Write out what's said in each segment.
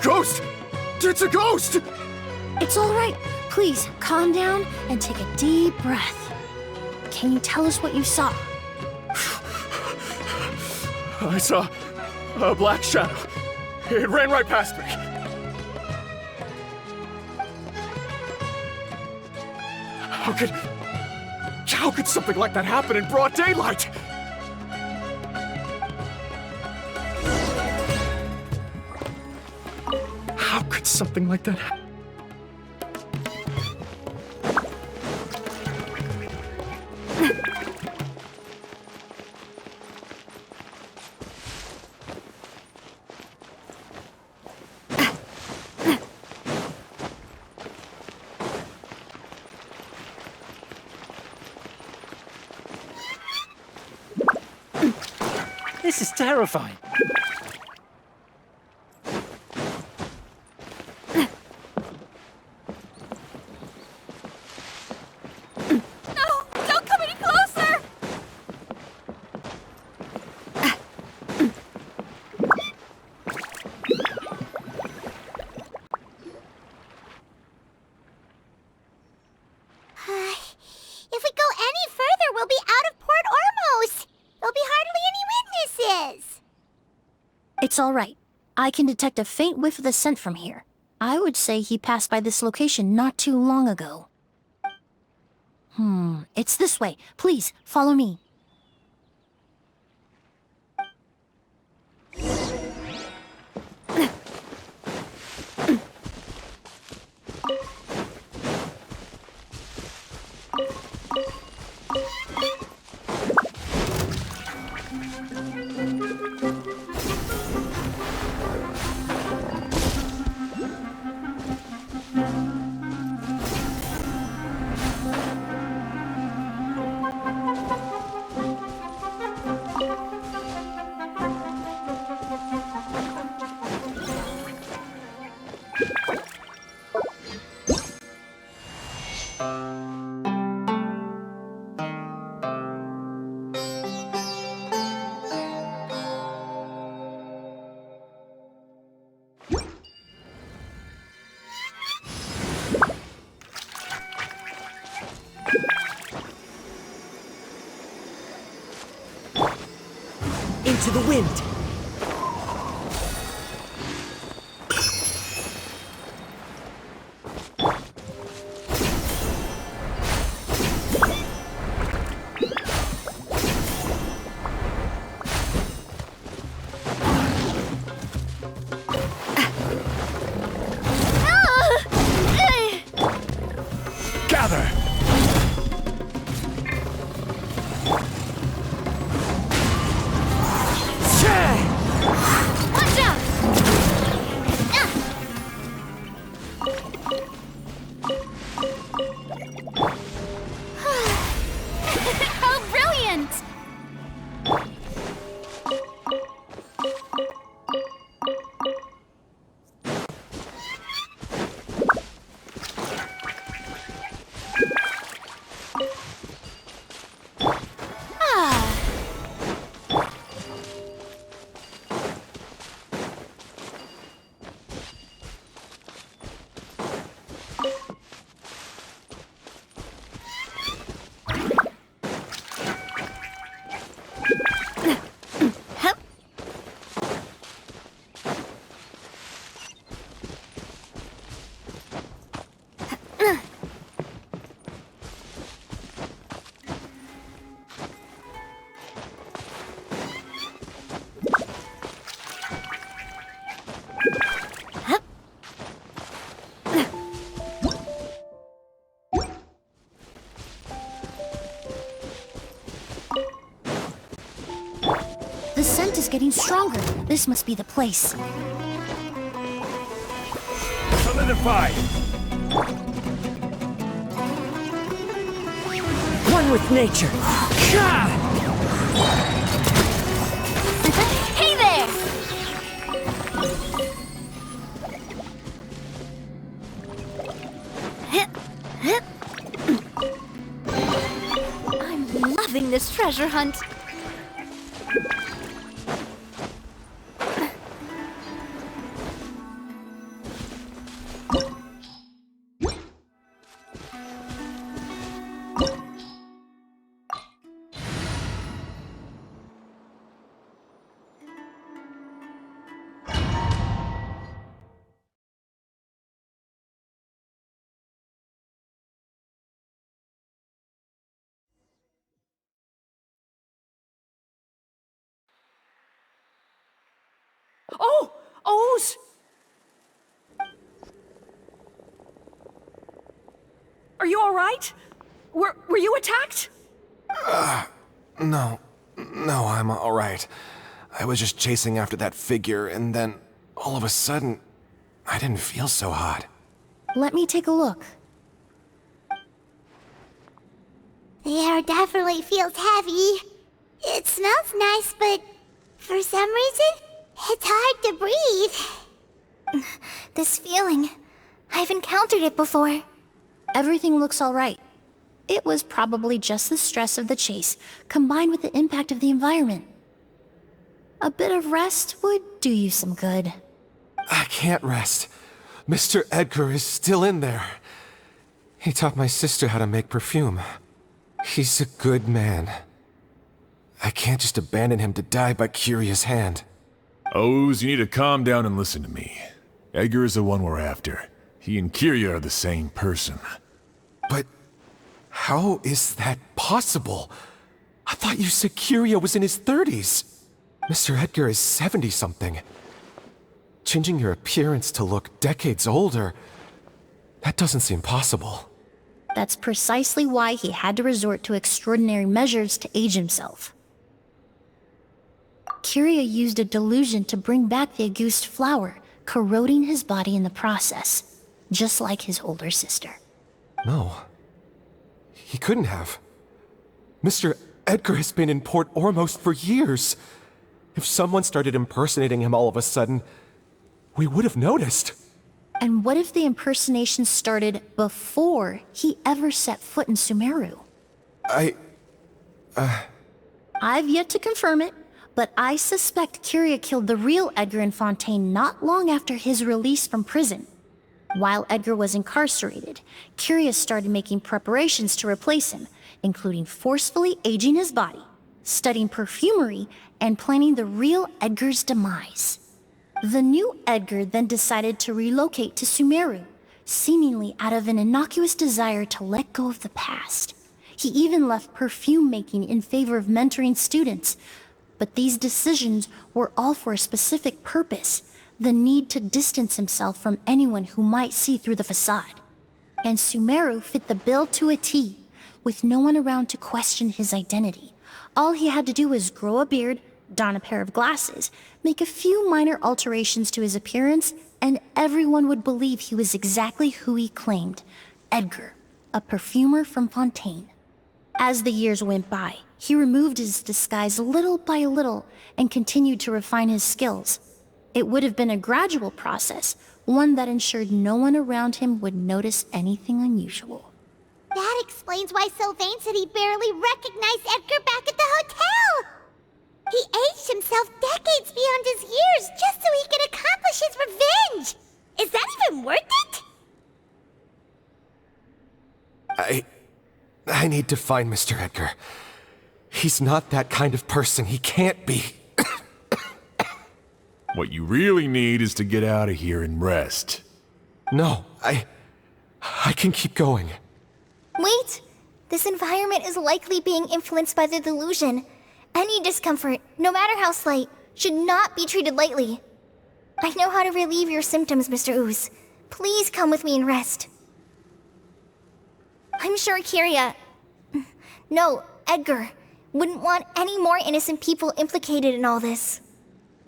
Ghost! It's a ghost! It's all right. Please, calm down and take a deep breath. Can you tell us what you saw? I saw a black shadow. It ran right past me. How could something like that happen in broad daylight? How could something like that happen? This is terrifying. If we go any further, we'll be out of port almost. There'll be hardly any witnesses. It's all right. I can detect a faint whiff of the scent from here. I would say he passed by this location not too long ago. It's this way. Please, follow me. Into the wind! Gather! Watch out! How brilliant! scent is getting stronger. This must be the place. Solidify! One with nature. Hey there! I'm loving this treasure hunt. Oh! O's! Are you alright? Were you attacked? No, I'm alright. I was just chasing after that figure, and then, all of a sudden, I didn't feel so hot. Let me take a look. The air definitely feels heavy. It smells nice, but for some reason, it's hard to breathe. This feeling, I've encountered it before. Everything looks alright. It was probably just the stress of the chase, combined with the impact of the environment. A bit of rest would do you some good. I can't rest. Mr. Edgar is still in there. He taught my sister how to make perfume. He's a good man. I can't just abandon him to die by Curia's hand. O's, you need to calm down and listen to me. Edgar is the one we're after. He and Kiria are the same person. But how is that possible? I thought you said Kiria was in his 30s. Mr. Edgar is 70-something. Changing your appearance to look decades older, that doesn't seem possible. That's precisely why he had to resort to extraordinary measures to age himself. Kiria used a delusion to bring back the Auguste flower, corroding his body in the process, just like his older sister. No. He couldn't have. Mr. Edgar has been in Port Ormos for years. If someone started impersonating him all of a sudden, we would have noticed. And what if the impersonation started before he ever set foot in Sumeru? I've yet to confirm it, but I suspect Kiria killed the real Edgar in Fontaine not long after his release from prison. While Edgar was incarcerated, Kiria started making preparations to replace him, including forcefully aging his body, studying perfumery, and planning the real Edgar's demise. The new Edgar then decided to relocate to Sumeru, seemingly out of an innocuous desire to let go of the past. He even left perfume making in favor of mentoring students, but these decisions were all for a specific purpose: the need to distance himself from anyone who might see through the facade. And Sumeru fit the bill to a T, with no one around to question his identity. All he had to do was grow a beard, don a pair of glasses, make a few minor alterations to his appearance, and everyone would believe he was exactly who he claimed: Edgar, a perfumer from Fontaine. As the years went by, he removed his disguise little by little and continued to refine his skills. It would have been a gradual process, one that ensured no one around him would notice anything unusual. That explains why Sylvain said he barely recognized Edgar back at the hotel. He aged himself decades beyond his years just so he could accomplish his revenge. Is that even worth it? I need to find Mr. Edgar. He's not that kind of person. He can't be. What you really need is to get out of here and rest. No, I can keep going. Wait! This environment is likely being influenced by the delusion. Any discomfort, no matter how slight, should not be treated lightly. I know how to relieve your symptoms, Mr. Ooze. Please come with me and rest. I'm sure Kiria... No, Edgar wouldn't want any more innocent people implicated in all this.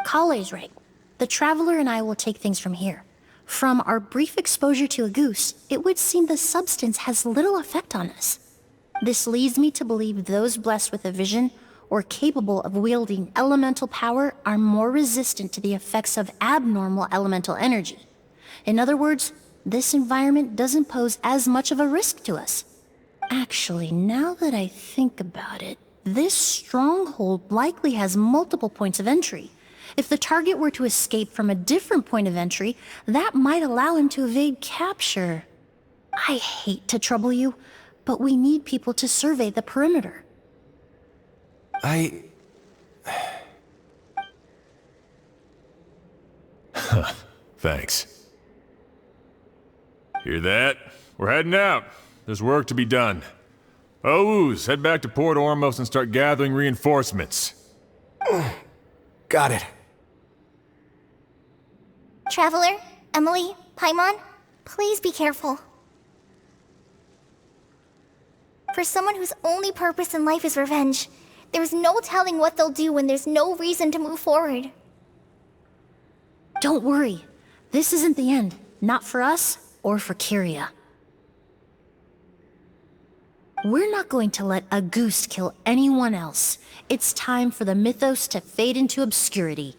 Kale's right. The Traveler and I will take things from here. From our brief exposure to a goose, it would seem the substance has little effect on us. This leads me to believe those blessed with a vision or capable of wielding elemental power are more resistant to the effects of abnormal elemental energy. In other words, this environment doesn't pose as much of a risk to us. Actually, now that I think about it, this stronghold likely has multiple points of entry. If the target were to escape from a different point of entry, that might allow him to evade capture. I hate to trouble you, but we need people to survey the perimeter. Thanks. Hear that? We're heading out. There's work to be done. Ooze, head back to Port Ormos and start gathering reinforcements. Got it. Traveler, Emilie, Paimon, please be careful. For someone whose only purpose in life is revenge, there's no telling what they'll do when there's no reason to move forward. Don't worry. This isn't the end. Not for us or for Kyria. We're not going to let a goose kill anyone else. It's time for the mythos to fade into obscurity.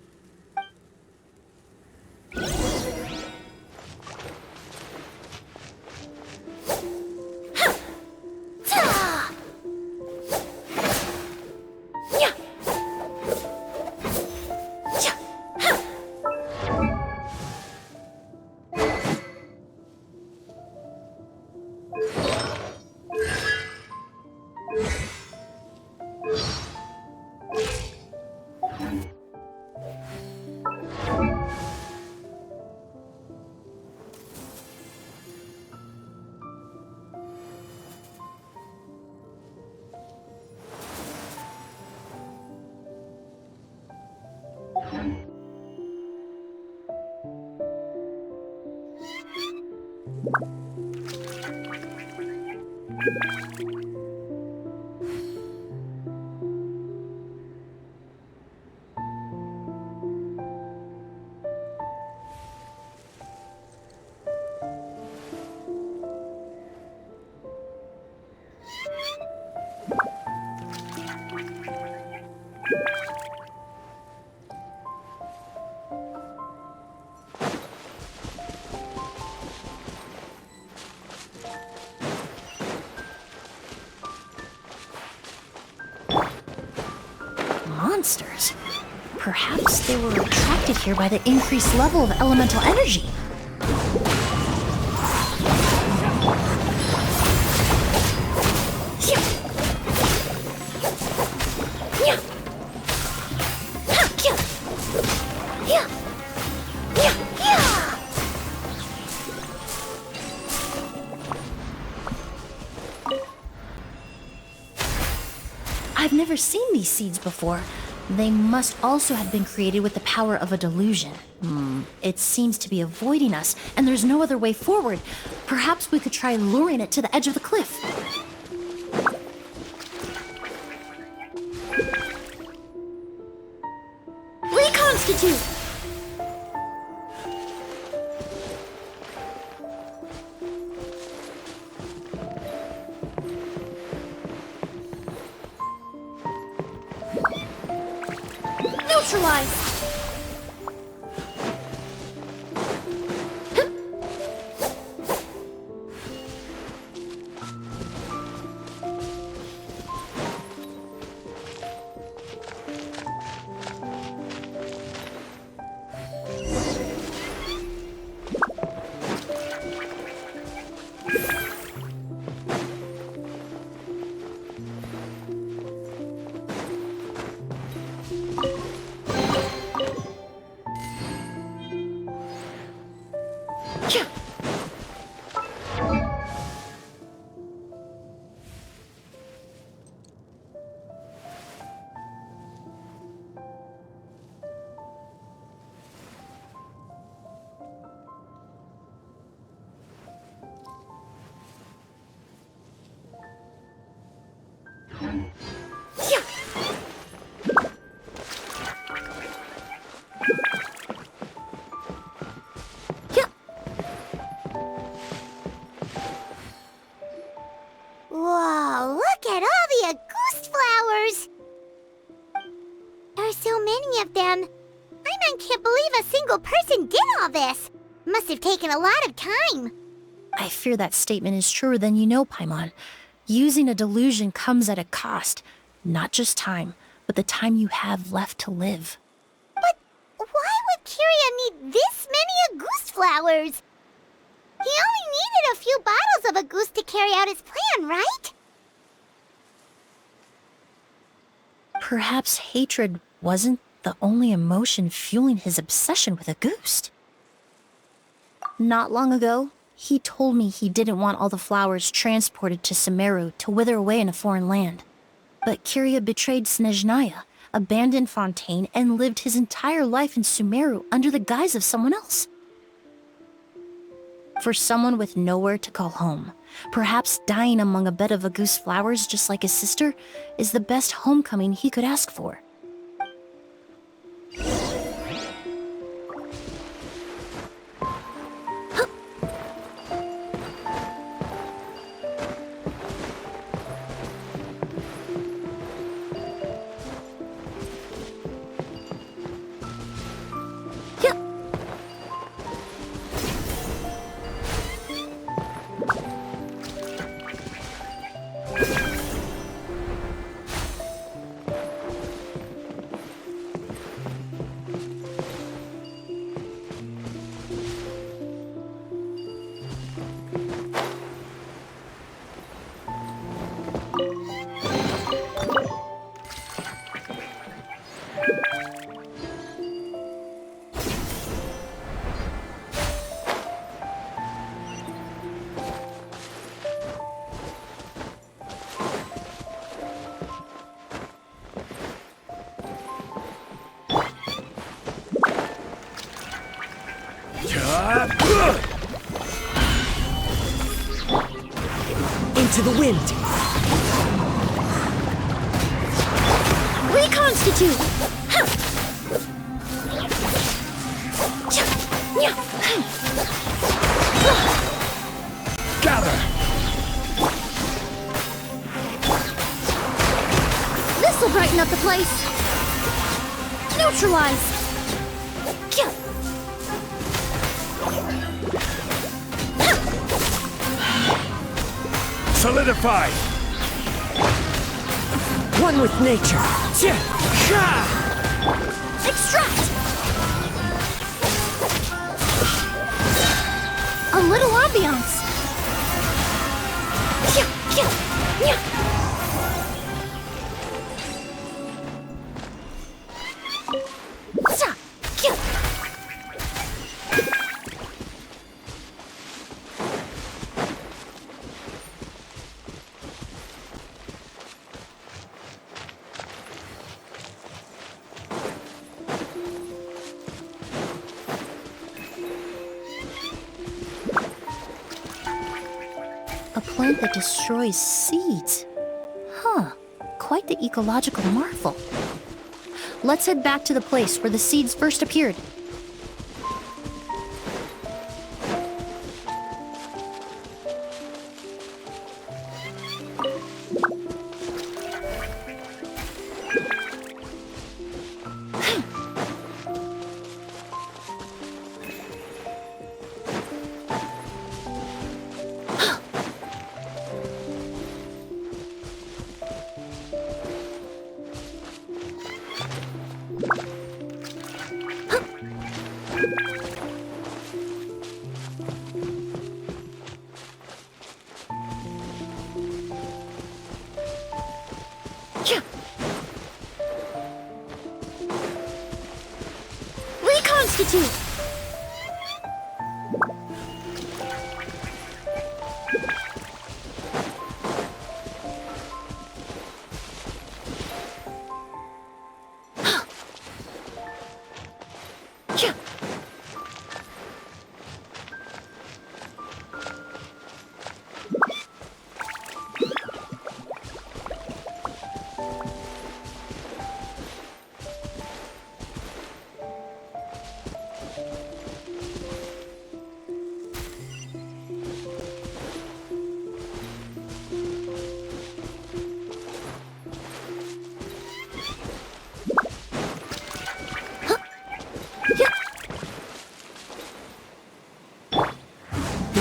Monsters. Perhaps they were attracted here by the increased level of elemental energy. I've never seen these seeds before. They must also have been created with the power of a delusion. It seems to be avoiding us, and there's no other way forward. Perhaps we could try luring it to the edge of the cliff. Reconstitute! Neutralize! so many of them. I can't believe a single person did all this. Must have taken a lot of time. I fear that statement is truer than you know, Paimon. Using a delusion comes at a cost. Not just time, but the time you have left to live. But why would Kiria need this many Auguste flowers? He only needed a few bottles of Auguste to carry out his plan, right? Perhaps hatred wasn't the only emotion fueling his obsession with Auguste. Not long ago, he told me he didn't want all the flowers transported to Sumeru to wither away in a foreign land. But Kiria betrayed Snezhnaya, abandoned Fontaine, and lived his entire life in Sumeru under the guise of someone else. For someone with nowhere to call home, perhaps dying among a bed of Auguste flowers just like his sister is the best homecoming he could ask for. Into the wind! Reconstitute! Gather! This'll brighten up the place! Neutralize! Solidify! One with nature! Extract! A little ambiance! A plant that destroys seeds. Huh, quite the ecological marvel. Let's head back to the place where the seeds first appeared. Reconstitute!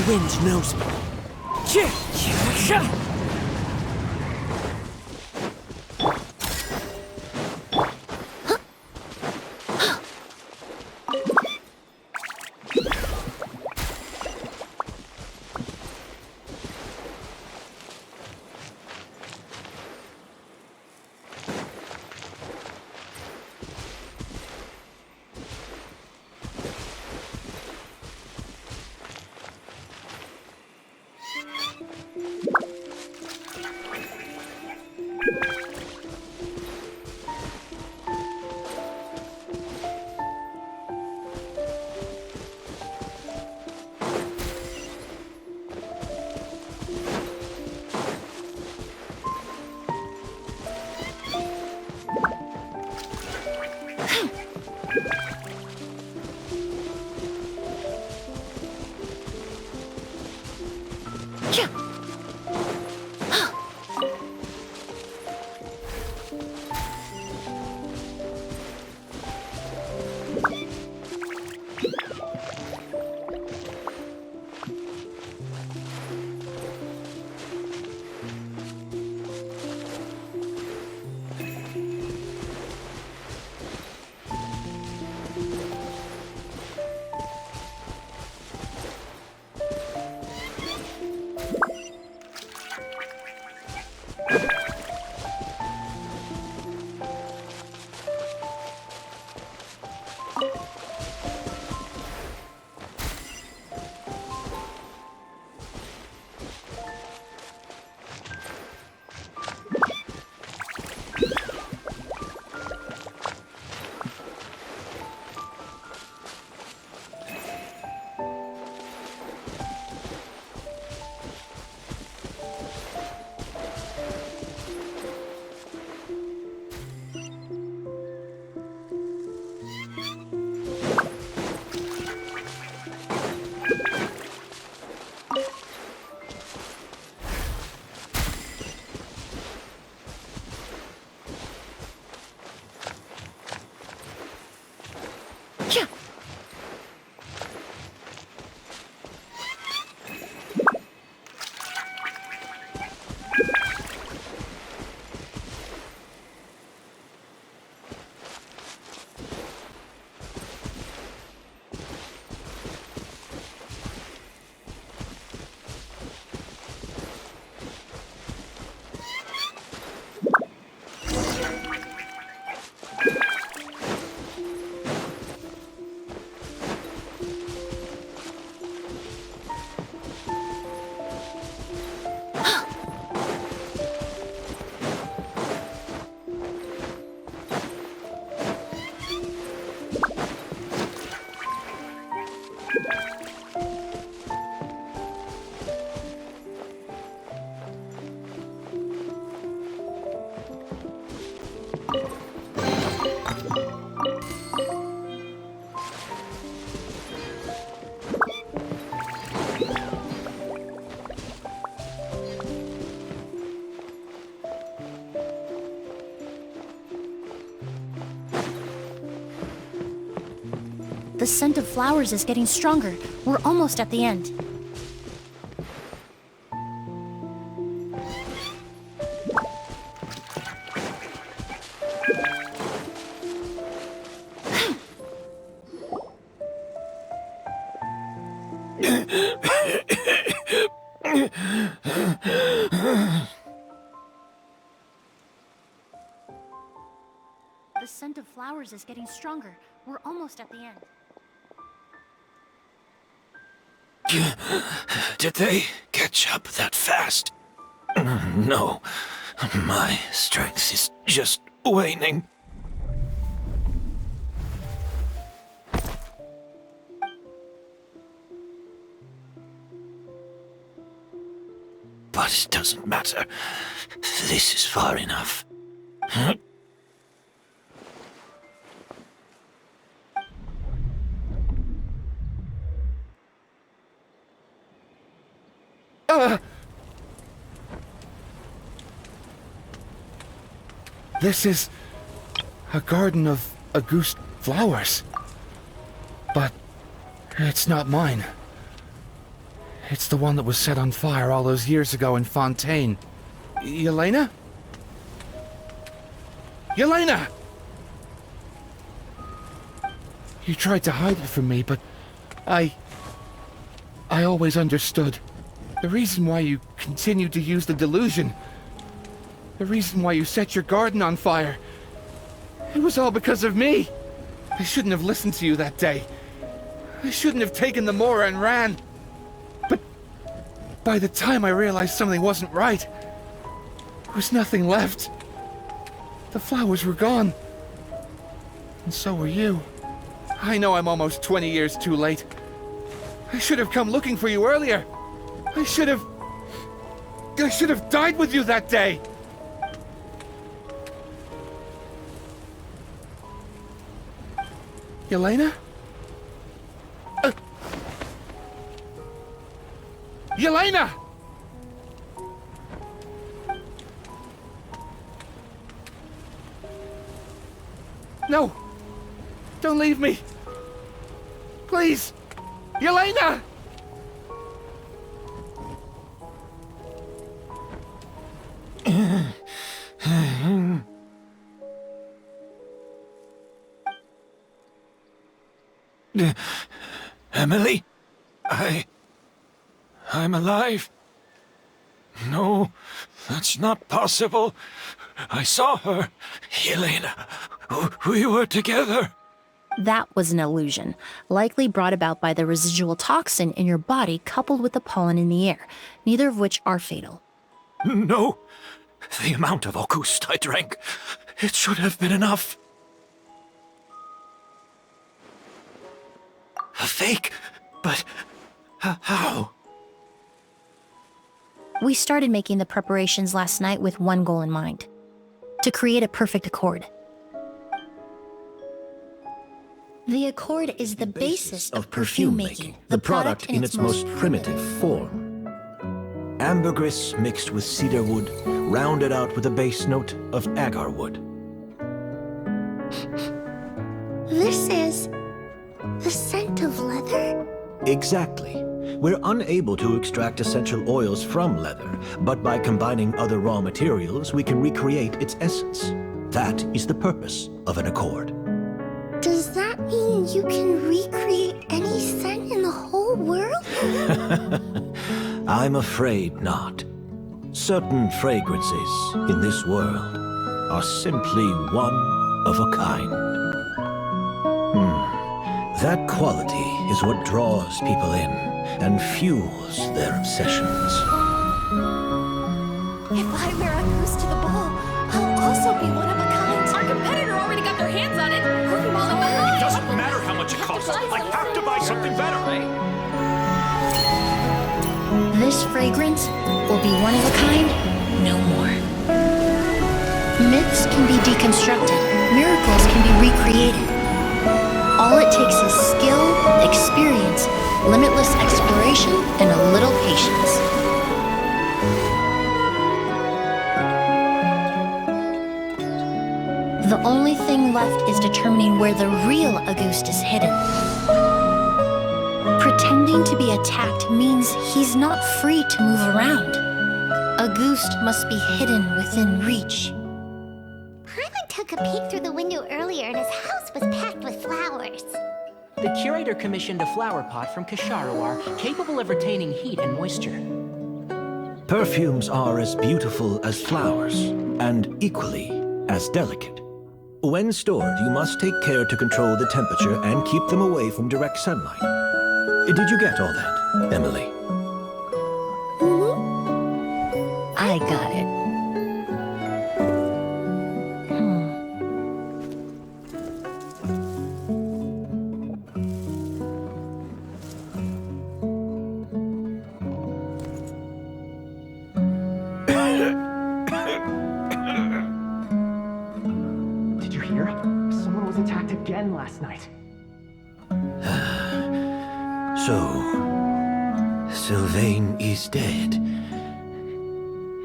wind knows me. The scent of flowers is getting stronger. We're almost at the end. The scent of flowers is getting stronger. We're almost at the end. Did they catch up that fast? No, my strength is just waning. But it doesn't matter. This is far enough. This is a garden of Auguste flowers. But it's not mine. It's the one that was set on fire all those years ago in Fontaine. Yelena? Yelena! You tried to hide it from me, but I always understood. The reason why you continued to use the delusion, the reason why you set your garden on fire, it was all because of me. I shouldn't have listened to you that day. I shouldn't have taken the Mora and ran. But by the time I realized something wasn't right, there was nothing left. The flowers were gone. And so were you. I know I'm almost 20 years too late. I should have come looking for you earlier. I should have died with you that day. Yelena? Yelena! No! Don't leave me! Please! Yelena! Emilie? I'm alive. No, that's not possible. I saw her. Yelena, we were together. That was an illusion, likely brought about by the residual toxin in your body coupled with the pollen in the air, neither of which are fatal. No, the amount of August I drank, it should have been enough. A fake? But how? We started making the preparations last night with one goal in mind: to create a perfect accord. The accord is the basis of perfume making, the product in its most primitive form. Ambergris mixed with cedarwood, rounded out with a base note of agarwood. This is the scent of leather? Exactly. We're unable to extract essential oils from leather, but by combining other raw materials, we can recreate its essence. That is the purpose of an accord. Does that mean you can recreate any scent in the whole world? I'm afraid not. Certain fragrances in this world are simply one of a kind. That quality is what draws people in and fuels their obsessions. If I wear a goose to the ball, I'll also be one of a kind. Our competitor already got their hands on it. It doesn't matter how much it costs. I have to buy something better. This fragrance will be one of a kind, no more. Myths can be deconstructed, miracles can be recreated. All it takes is skill, experience, limitless exploration, and a little patience. The only thing left is determining where the real August is hidden. Pretending to be attacked means he's not free to move around. August must be hidden within reach. Paimon took a peek through the window earlier and his house was packed with flowers. The curator commissioned a flower pot from Kasharawar capable of retaining heat and moisture. Perfumes are as beautiful as flowers, and equally as delicate. When stored, you must take care to control the temperature and keep them away from direct sunlight. Did you get all that, Emilie? I got it. Did you hear? Someone was attacked again last night. So, Sylvain is dead.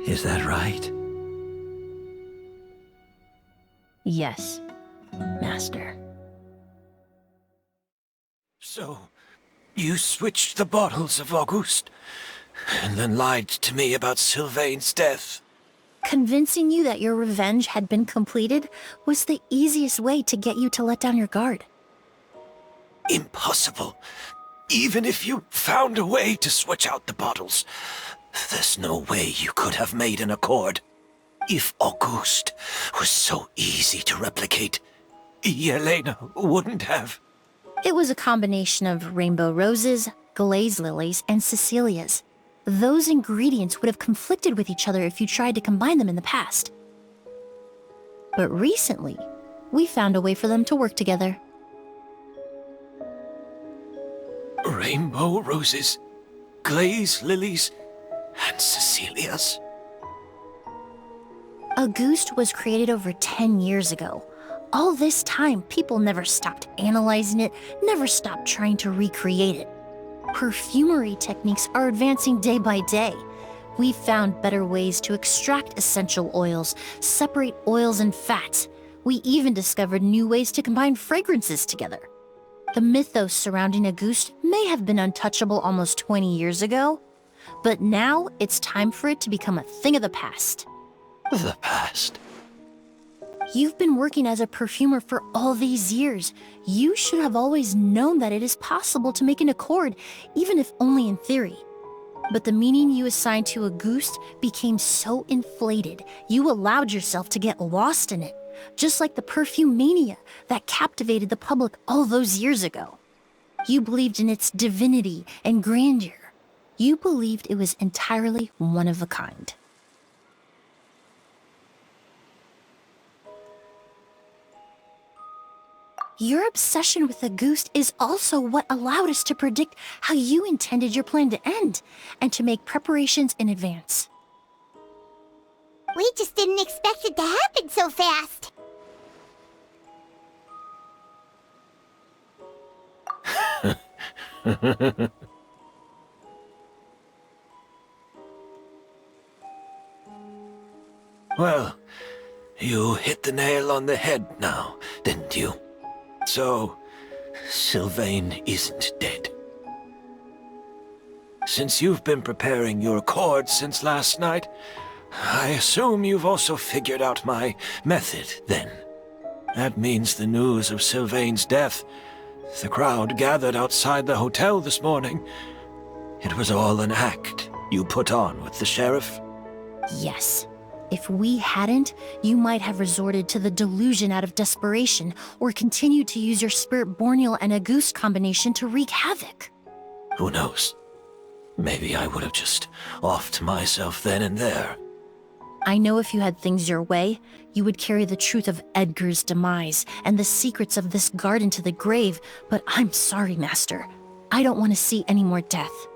Is that right? Yes, Master. So, You switched the bottles of Auguste, and then lied to me about Sylvain's death. Convincing you that your revenge had been completed was the easiest way to get you to let down your guard. Impossible. Even if you found a way to switch out the bottles, there's no way you could have made an accord. If Auguste was so easy to replicate, Yelena wouldn't have. It was a combination of rainbow roses, glaze lilies, and Cecilias. Those ingredients would have conflicted with each other if you tried to combine them in the past. But recently, we found a way for them to work together. Rainbow roses, glaze lilies, and Cecilias. Auguste was created over 10 years ago. All this time, people never stopped analyzing it, never stopped trying to recreate it. Perfumery techniques are advancing day by day. We've found better ways to extract essential oils, separate oils and fats. We even discovered new ways to combine fragrances together. The mythos surrounding Auguste may have been untouchable almost 20 years ago, but now it's time for it to become a thing of the past. The past? You've been working as a perfumer for all these years. You should have always known that it is possible to make an accord, even if only in theory. But the meaning you assigned to Auguste became so inflated, you allowed yourself to get lost in it, just like the perfume mania that captivated the public all those years ago. You believed in its divinity and grandeur. You believed it was entirely one of a kind. Your obsession with Auguste is also what allowed us to predict how you intended your plan to end, and to make preparations in advance. We just didn't expect it to happen so fast. Well, you hit the nail on the head now, didn't you? So, Sylvain isn't dead. Since you've been preparing your accord since last night, I assume you've also figured out my method, then. That means the news of Sylvain's death, the crowd gathered outside the hotel this morning, it was all an act you put on with the sheriff? Yes. If we hadn't, you might have resorted to the delusion out of desperation, or continued to use your Spirit Borneal and Auguste combination to wreak havoc. Who knows? Maybe I would have just offed myself then and there. I know if you had things your way, you would carry the truth of Edgar's demise and the secrets of this garden to the grave, but I'm sorry, Master. I don't want to see any more death.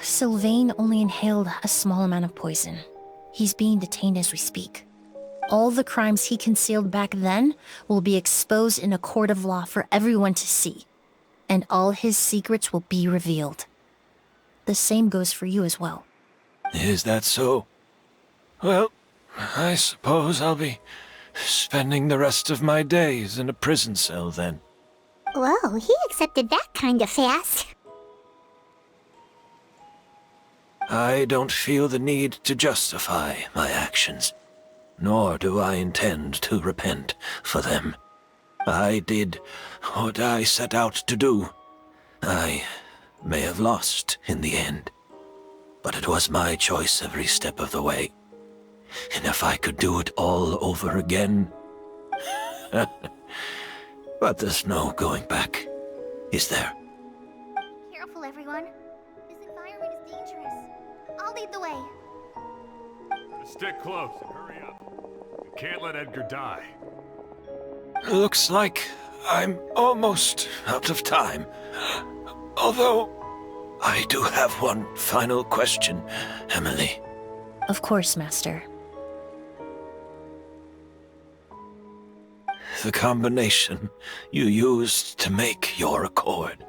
Sylvain only inhaled a small amount of poison. He's being detained as we speak. All the crimes he concealed back then will be exposed in a court of law for everyone to see, and all his secrets will be revealed. The same goes for you as well. Is that so? Well, I suppose I'll be spending the rest of my days in a prison cell then. Whoa, he accepted that kind of fast. I don't feel the need to justify my actions, nor do I intend to repent for them. I did what I set out to do. I may have lost in the end, but it was my choice every step of the way. And if I could do it all over again... But there's no going back, is there? Careful, everyone. This environment is dangerous. I'll lead the way. Stick close and hurry up. We can't let Edgar die. Looks like I'm almost out of time. Although, I do have one final question, Emilie. Of course, Master. The combination you used to make your accord.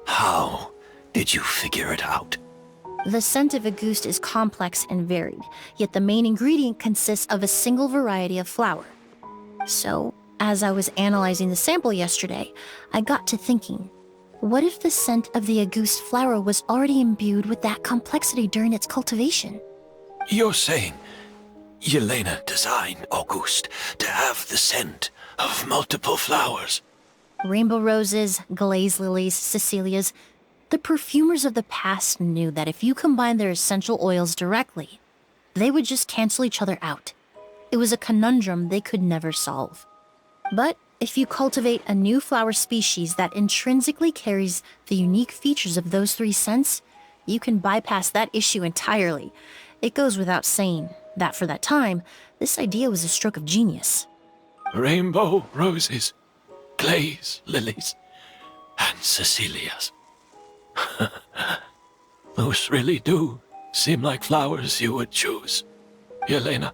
How did you figure it out? The scent of Auguste is complex and varied, yet the main ingredient consists of a single variety of flower. So, as I was analyzing the sample yesterday, I got to thinking, What if the scent of the Auguste flower was already imbued with that complexity during its cultivation? You're saying Yelena designed Auguste to have the scent of multiple flowers? Rainbow roses, glaze lilies, Cecilias. The perfumers of the past knew that if you combined their essential oils directly, they would just cancel each other out. It was a conundrum they could never solve. But if you cultivate a new flower species that intrinsically carries the unique features of those three scents, you can bypass that issue entirely. It goes without saying that for that time, this idea was a stroke of genius. Rainbow roses, glaze lilies, and Cecilias. Those really do seem like flowers you would choose, Yelena.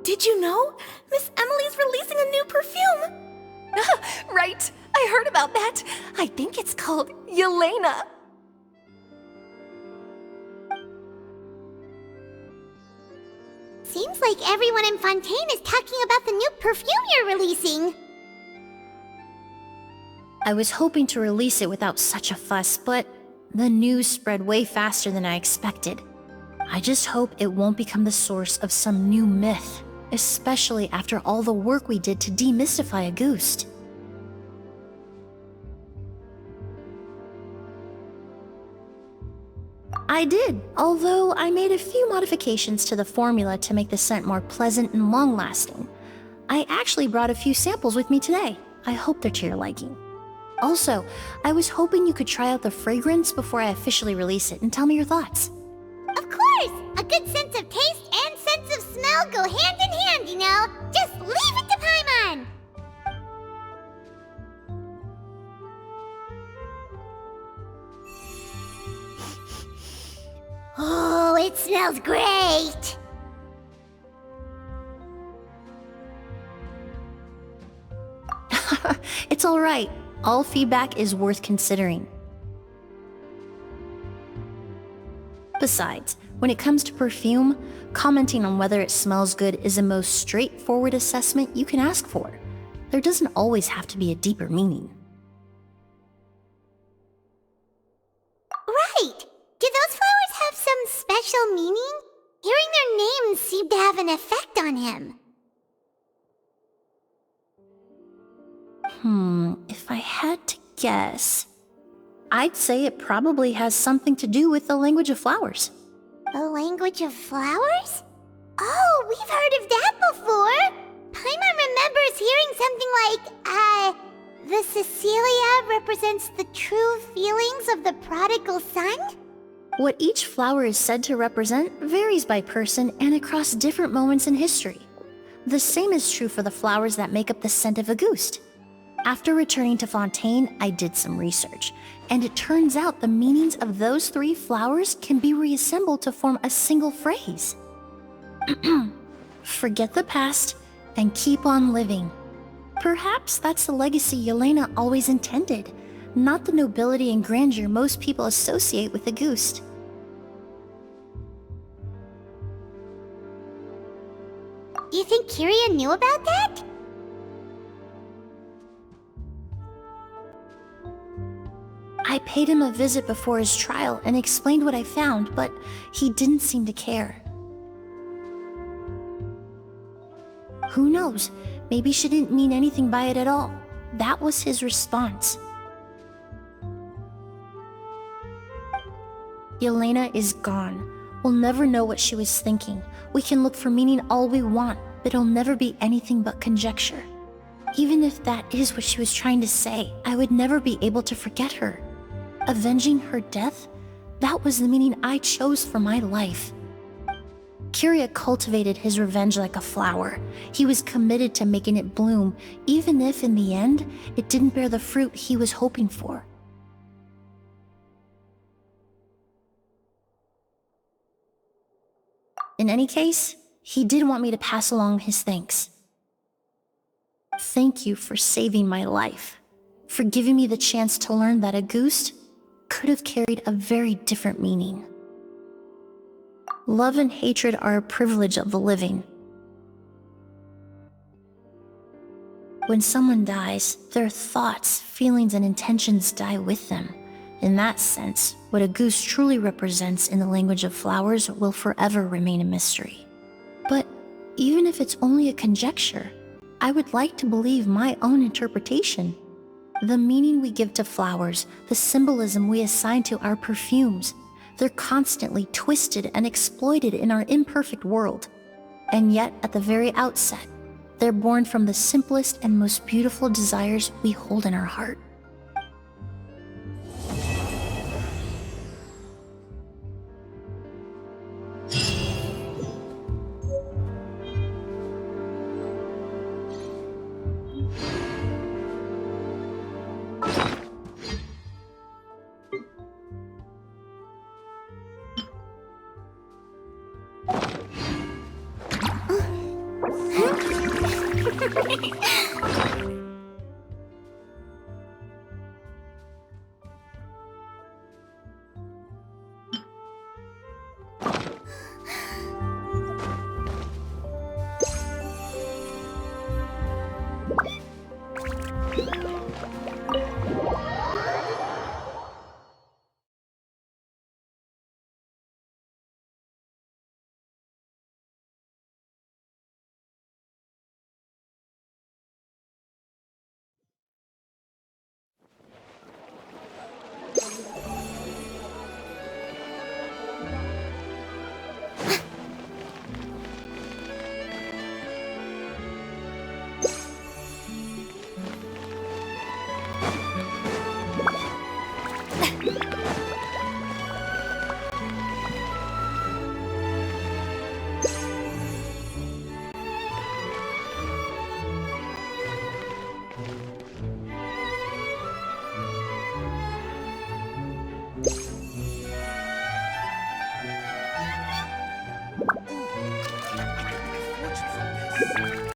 Did you know? Miss Emilie's releasing a new perfume! Right, I heard about that. I think it's called Yelena. Seems like everyone in Fontaine is talking about the new perfume you're releasing. I was hoping to release it without such a fuss, but the news spread way faster than I expected. I just hope it won't become the source of some new myth, especially after all the work we did to demystify Auguste. I did, although I made a few modifications to the formula to make the scent more pleasant and long-lasting. I actually brought a few samples with me today. I hope they're to your liking. Also, I was hoping you could try out the fragrance before I officially release it and tell me your thoughts. Of course! A good sense of taste and sense of smell go hand in hand, you know? Just leave it to Paimon! Oh, it smells great! It's alright. All feedback is worth considering. Besides, when it comes to perfume, commenting on whether it smells good is the most straightforward assessment you can ask for. There doesn't always have to be a deeper meaning. Right! Do those flowers have some special meaning? Hearing their names seemed to have an effect on him. If I had to guess, I'd say it probably has something to do with the language of flowers. The language of flowers? Oh, we've heard of that before! Paimon remembers hearing something like, the Cecilia represents the true feelings of the prodigal son? What each flower is said to represent varies by person and across different moments in history. The same is true for the flowers that make up the scent of Auguste. After returning to Fontaine, I did some research, and it turns out the meanings of those three flowers can be reassembled to form a single phrase. Forget the past and keep on living. Perhaps that's the legacy Yelena always intended, not the nobility and grandeur most people associate with Auguste. Kiria knew about that? I paid him a visit before his trial and explained what I found, but he didn't seem to care. Who knows? Maybe she didn't mean anything by it at all. That was his response. Yelena is gone. We'll never know what she was thinking. We can look for meaning all we want, but it'll never be anything but conjecture. Even if that is what she was trying to say, I would never be able to forget her. Avenging her death? That was the meaning I chose for my life. Kiria cultivated his revenge like a flower. He was committed to making it bloom, even if in the end, it didn't bear the fruit he was hoping for. In any case, he did want me to pass along his thanks. Thank you for saving my life, for giving me the chance to learn that a goose could have carried a very different meaning. Love and hatred are a privilege of the living. When someone dies, their thoughts, feelings, and intentions die with them. In that sense, what a goose truly represents in the language of flowers will forever remain a mystery. But even if it's only a conjecture, I would like to believe my own interpretation. The meaning we give to flowers, the symbolism we assign to our perfumes, they're constantly twisted and exploited in our imperfect world. And yet, at the very outset, they're born from the simplest and most beautiful desires we hold in our heart.